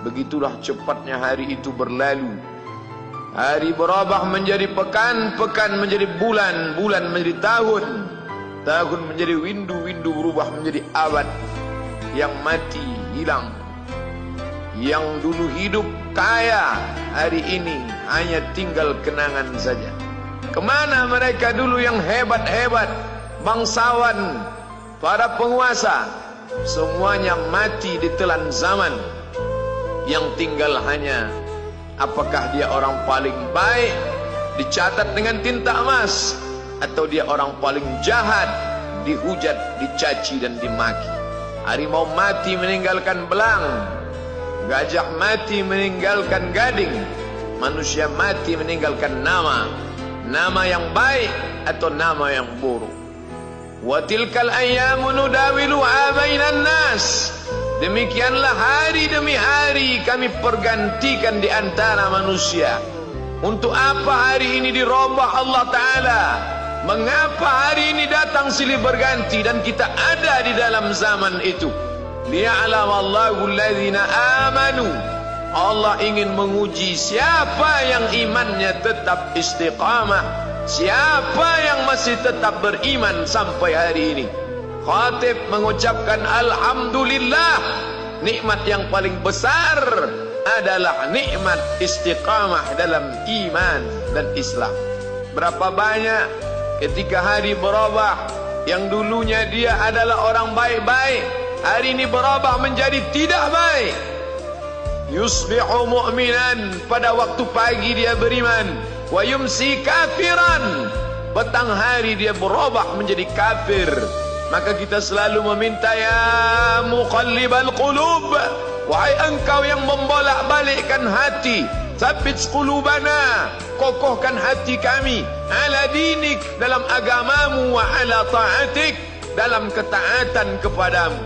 Begitulah cepatnya hari itu berlalu. Hari berubah menjadi pekan, pekan menjadi bulan, bulan menjadi tahun, tahun menjadi windu, windu berubah menjadi abad. Yang mati hilang, yang dulu hidup kaya, hari ini hanya tinggal kenangan saja. Kemana mereka dulu yang hebat-hebat, bangsawan, para penguasa? Semuanya mati ditelan zaman. Yang tinggal hanya apakah dia orang paling baik, dicatat dengan tinta emas, atau dia orang paling jahat, dihujat, dicaci dan dimaki. Harimau mati meninggalkan belang, gajah mati meninggalkan gading, manusia mati meninggalkan nama, nama yang baik atau nama yang buruk. Wa tilkal ayyamu nudawiluha bainan nas. Demikianlah hari demi hari kami pergantikan di antara manusia. Untuk apa hari ini dirubah Allah Ta'ala? Mengapa hari ini datang silih berganti dan kita ada di dalam zaman itu? Liya'lamallahu alladhina amanu. Allah ingin menguji siapa yang imannya tetap istiqamah, siapa yang masih tetap beriman sampai hari ini. Khatib mengucapkan alhamdulillah, nikmat yang paling besar adalah nikmat istiqamah dalam iman dan Islam. Berapa banyak ketika hari berubah, yang dulunya dia adalah orang baik-baik, hari ini berubah menjadi tidak baik. Yusbihu mu'minan, pada waktu pagi dia beriman, wa yumsi kafiran, petang hari dia berubah menjadi kafir. Maka kita selalu meminta, ya muqallibal qulub, wahai engkau yang membolak-balikkan hati, tsabbit qulubana, kokohkan hati kami, ala dinik, dalam agamamu, wa ala ta'atik, dalam ketaatan kepadamu.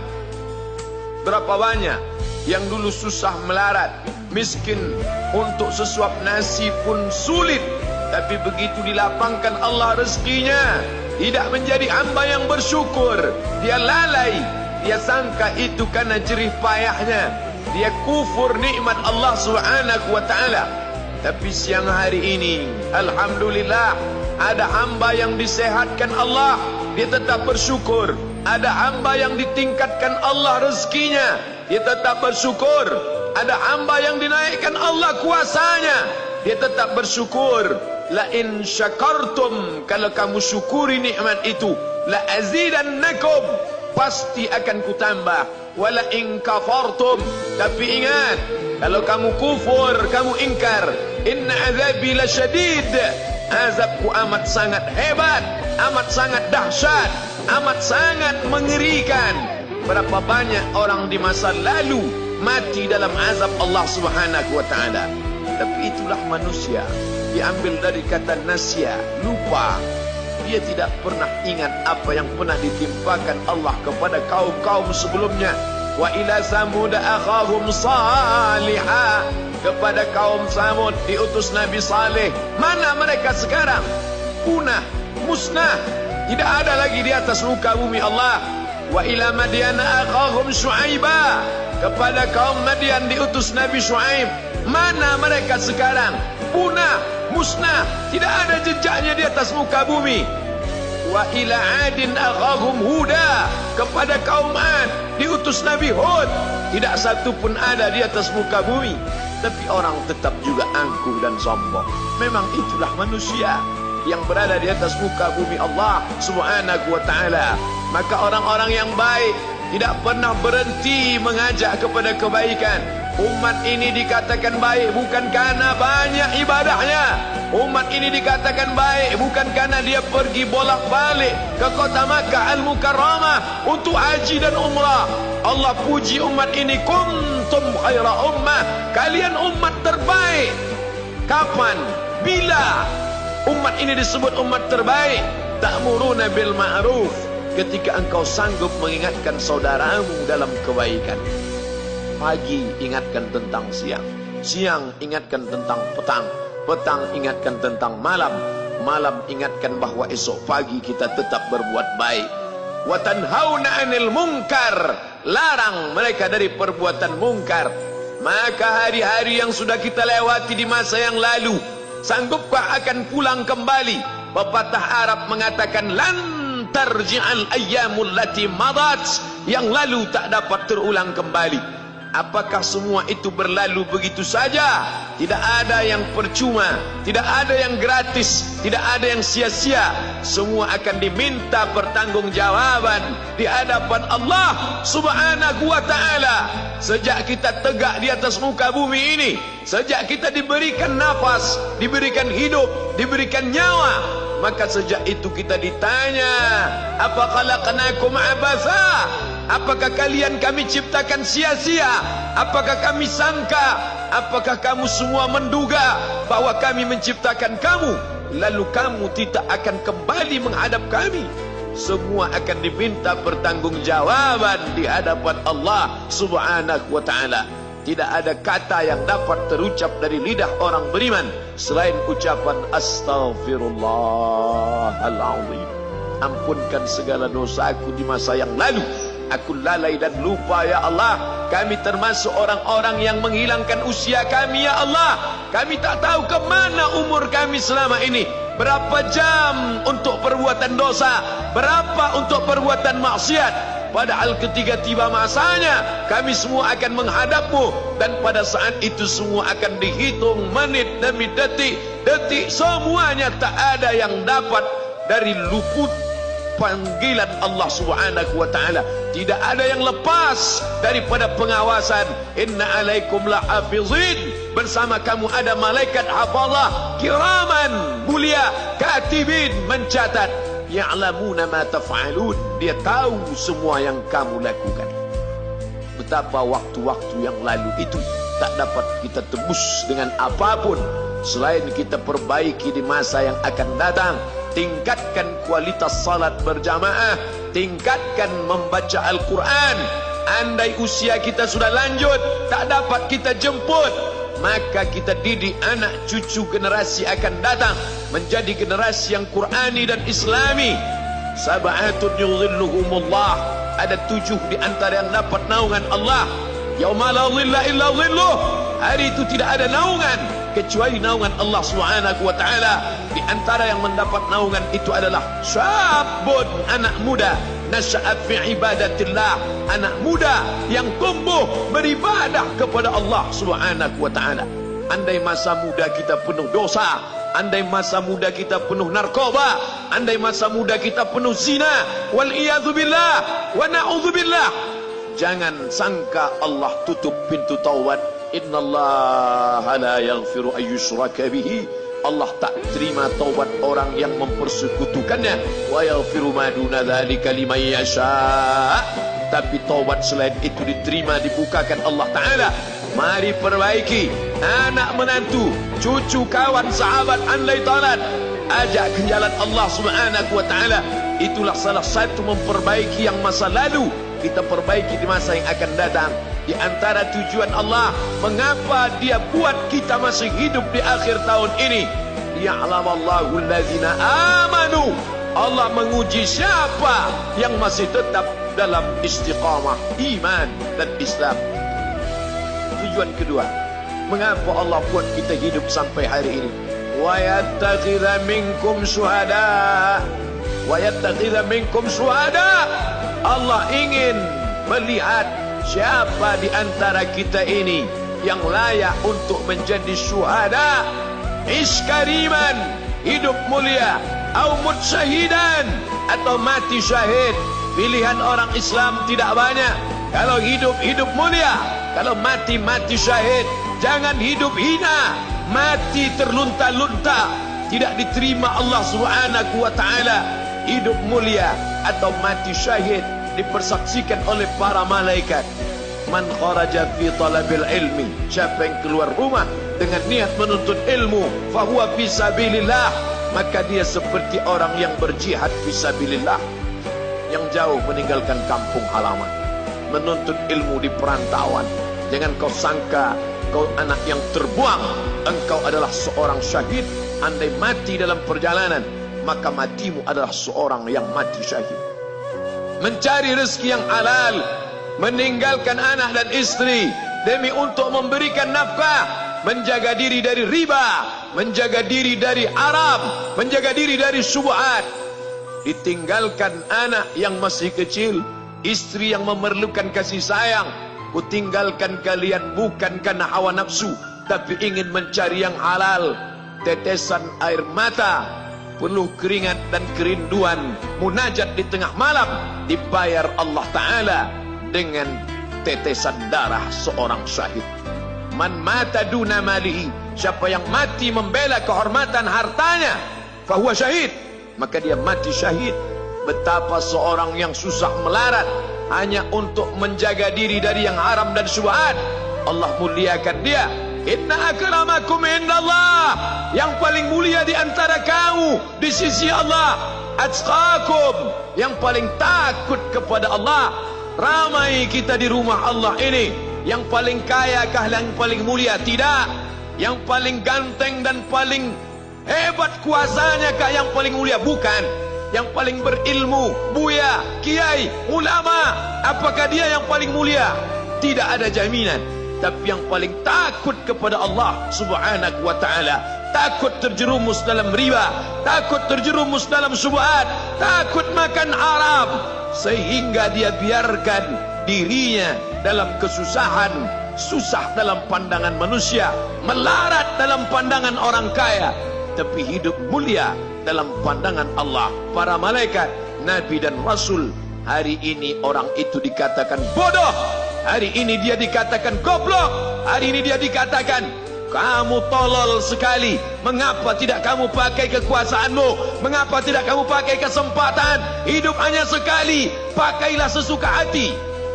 Berapa banyak yang dulu susah melarat, miskin, untuk sesuap nasi pun sulit, tapi begitu dilapangkan Allah rezekinya, tidak menjadi hamba yang bersyukur. Dia lalai, dia sangka itu karena jerih payahnya, dia kufur nikmat Allah Subhanahu wa ta'ala. Tapi siang hari ini, alhamdulillah, ada hamba yang disehatkan Allah, dia tetap bersyukur. Ada hamba yang ditingkatkan Allah rezekinya, dia tetap bersyukur. Ada hamba yang dinaikkan Allah kuasanya, dia tetap bersyukur. La in syakartum, kalau kamu syukuri nikmat itu, la azidannakum, pasti akan kutambah. Wala in kafartum, tapi ingat, kalau kamu kufur, kamu ingkar, inna azabi lasyadid, azabku amat sangat hebat, amat sangat dahsyat, amat sangat mengerikan. Berapa banyak orang di masa lalu mati dalam azab Allah Subhanahu wa ta'ala. Tapi itulah manusia, diambil dari kata nasya, lupa. Dia tidak pernah ingat apa yang pernah ditimpakan Allah kepada kaum-kaum sebelumnya. Wa ila samud akhahum salihah, kepada kaum Samud diutus Nabi Saleh. Mana mereka sekarang? Punah, musnah, tidak ada lagi di atas muka bumi Allah. Wa ila Madyana akhahum Syu'aibah, kepada kaum Madian diutus Nabi Syu'aib. Mana mereka sekarang? Punah, musnah, tidak ada jejaknya di atas muka bumi. Wa ila Adin akhahum Huda, kepada kaum Ad diutus Nabi Hud. Tidak satu pun ada di atas muka bumi. Tapi orang tetap juga angkuh dan sombong. Memang itulah manusia yang berada di atas muka bumi Allah Subhanahu wa ta'ala. Maka orang-orang yang baik tidak pernah berhenti mengajak kepada kebaikan. Umat ini dikatakan baik bukan karena banyak ibadahnya. Umat ini dikatakan baik bukan karena dia pergi bolak-balik ke kota Makkah Al-Mukarramah untuk haji dan umrah. Allah puji umat ini, kuntum khaira ummah, kalian umat terbaik. Kapan? Bila umat ini disebut umat terbaik? Ta'muruna bil ma'ruf, ketika engkau sanggup mengingatkan saudaramu dalam kebaikan. Pagi ingatkan tentang siang, siang ingatkan tentang petang, petang ingatkan tentang malam, malam ingatkan bahwa esok pagi kita tetap berbuat baik. Wa tanhauna 'anil munkar, larang mereka dari perbuatan mungkar. Maka hari-hari yang sudah kita lewati di masa yang lalu, sanggupkah akan pulang kembali? Pepatah Arab mengatakan, lan tarji'al ayyamul lati madat, yang lalu tak dapat terulang kembali. Apakah semua itu berlalu begitu saja? Tidak ada yang percuma, tidak ada yang gratis, tidak ada yang sia-sia. Semua akan diminta pertanggungjawaban di hadapan Allah Subhanahu wa ta'ala. Sejak kita tegak di atas muka bumi ini, sejak kita diberikan nafas, diberikan hidup, diberikan nyawa, maka sejak itu kita ditanya, apa khalaqnakum abatha? Apakah kalian kami ciptakan sia-sia? Apakah kami sangka? Apakah kamu semua menduga bahwa kami menciptakan kamu, lalu kamu tidak akan kembali menghadap kami? Semua akan diminta pertanggungjawaban di hadapan Allah Subhanahu wa ta'ala. Tidak ada kata yang dapat terucap dari lidah orang beriman selain ucapan Astaghfirullahaladzim. Ampunkan segala dosaku di masa yang lalu. Aku lalai dan lupa ya Allah. Kami termasuk orang-orang yang menghilangkan usia kami ya Allah. Kami tak tahu ke mana umur kami selama ini. Berapa jam untuk perbuatan dosa, berapa untuk perbuatan maksiat. Padahal ketika tiba masanya, kami semua akan menghadapmu. Dan pada saat itu semua akan dihitung menit demi detik. Detik semuanya tak ada yang dapat dari luput panggilan Allah Subhanahu wa ta'ala. Tidak ada yang lepas daripada pengawasan. Inna alaikum lahafizin. Bersama kamu ada malaikat hafazah kiraman mulia, katibin mencatat, ya'lamuna ma taf'alun. Dia tahu semua yang kamu lakukan. Betapa waktu-waktu yang lalu itu tak dapat kita tebus dengan apapun selain kita perbaiki di masa yang akan datang. Tingkatkan kualitas salat berjamaah, tingkatkan membaca Al-Quran. Andai usia kita sudah lanjut, tak dapat kita jemput, maka kita didik anak cucu generasi akan datang menjadi generasi yang Qurani dan Islami. Sab'atun yudhilluhumullah, ada 7 di antara yang dapat naungan Allah. Yauma la dhilla illa dhilluh, hari itu tidak ada naungan kecuali naungan Allah Subhanahu wa ta'ala. Di antara yang mendapat naungan itu adalah syabun, anak muda, nasya'at fi ibadatillah, anak muda yang tumbuh beribadah kepada Allah Subhanahu wa ta'ala. Andai masa muda kita penuh dosa, andai masa muda kita penuh narkoba, andai masa muda kita penuh zina, wal iyadzubillah wa na'udzubillah, jangan sangka Allah tutup pintu taubat. Innallaha la yaghfiru ayyushraka bihi. Allah tak terima taubat orang yang mempersekutukannya. Wa yaghfiru ma duna dzalika liman yasha. Tapi taubat selain itu diterima, dibukakan Allah Ta'ala. Mari perbaiki anak menantu, cucu, kawan, sahabat, andai talat, ajak ke jalan Allah Subhanahu wa ta'ala. Itulah salah satu memperbaiki yang masa lalu, kita perbaiki di masa yang akan datang. Di antara tujuan Allah mengapa dia buat kita masih hidup di akhir tahun ini, liya'lamallahu allazina amanu. Allah menguji siapa yang masih tetap dalam istiqamah iman dan Islam. Tujuan kedua, mengapa Allah buat kita hidup sampai hari ini? Wa yattakhidha minkum syuhada. Wa yattakhidha minkum syuhada. Allah ingin melihat siapa di antara kita ini yang layak untuk menjadi syuhada. Iskariman, hidup mulia, au mutsyahidan, atau mati syahid. Pilihan orang Islam tidak banyak. Kalau hidup, hidup mulia. Kalau mati, mati syahid. Jangan hidup hina, mati terlunta-lunta, tidak diterima Allah Subhanahu wa ta'ala. Hidup mulia atau mati syahid dipersaksikan oleh para malaikat. Man kharaja fi talabil ilmi, siapa yang keluar rumah dengan niat menuntut ilmu, fahuwa fi sabilillah, maka dia seperti orang yang berjihad fi sabilillah, yang jauh meninggalkan kampung halaman, menuntut ilmu di perantauan. Jangan kau sangka kau anak yang terbuang, engkau adalah seorang syahid. Andai mati dalam perjalanan, maka matimu adalah seorang yang mati syahid. Mencari rezeki yang halal, meninggalkan anak dan istri, demi untuk memberikan nafkah, menjaga diri dari riba, menjaga diri dari haram, menjaga diri dari syubhat. Ditinggalkan anak yang masih kecil, istri yang memerlukan kasih sayang. Kutinggalkan kalian bukan karena hawa nafsu, tapi ingin mencari yang halal. Tetesan air mata, penuh keringat dan kerinduan, munajat di tengah malam, dibayar Allah Ta'ala dengan tetesan darah seorang syahid. Man mata duna malihi, siapa yang mati membela kehormatan hartanya, fahuwa syahid, maka dia mati syahid. Betapa seorang yang susah melarat hanya untuk menjaga diri dari yang haram dan syubhat, Allah muliakan dia. Inna akramakum indallah, yang paling mulia di antara kamu di sisi Allah, atqakum, yang paling takut kepada Allah. Ramai kita di rumah Allah ini, yang paling kaya kah yang paling mulia? Tidak. Yang paling ganteng dan paling hebat kuasanya kah yang paling mulia? Bukan. Yang paling berilmu, buya, kiai, ulama, apakah dia yang paling mulia? Tidak ada jaminan. Tapi yang paling takut kepada Allah Subhanahu wa ta'ala, takut terjerumus dalam riba, takut terjerumus dalam syubhat, takut makan haram, sehingga dia biarkan dirinya dalam kesusahan, susah dalam pandangan manusia, melarat dalam pandangan orang kaya, tapi hidup mulia dalam pandangan Allah, para malaikat, nabi dan rasul. Hari ini orang itu dikatakan bodoh, hari ini dia dikatakan goblok, hari ini dia dikatakan kamu tolol sekali. Mengapa tidak kamu pakai kekuasaanmu? Mengapa tidak kamu pakai kesempatan? Hidup hanya sekali, pakailah sesuka hati.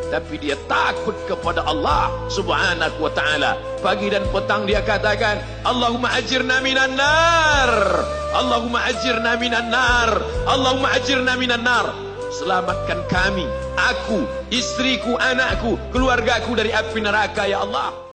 Tapi dia takut kepada Allah Subhanahu wa ta'ala. Pagi dan petang dia katakan, Allahumma ajirna minan nar, Allahumma ajirna minan nar, Allahumma ajirna minan nar. Selamatkan kami, aku, istriku, anakku, keluargaku dari api neraka ya Allah.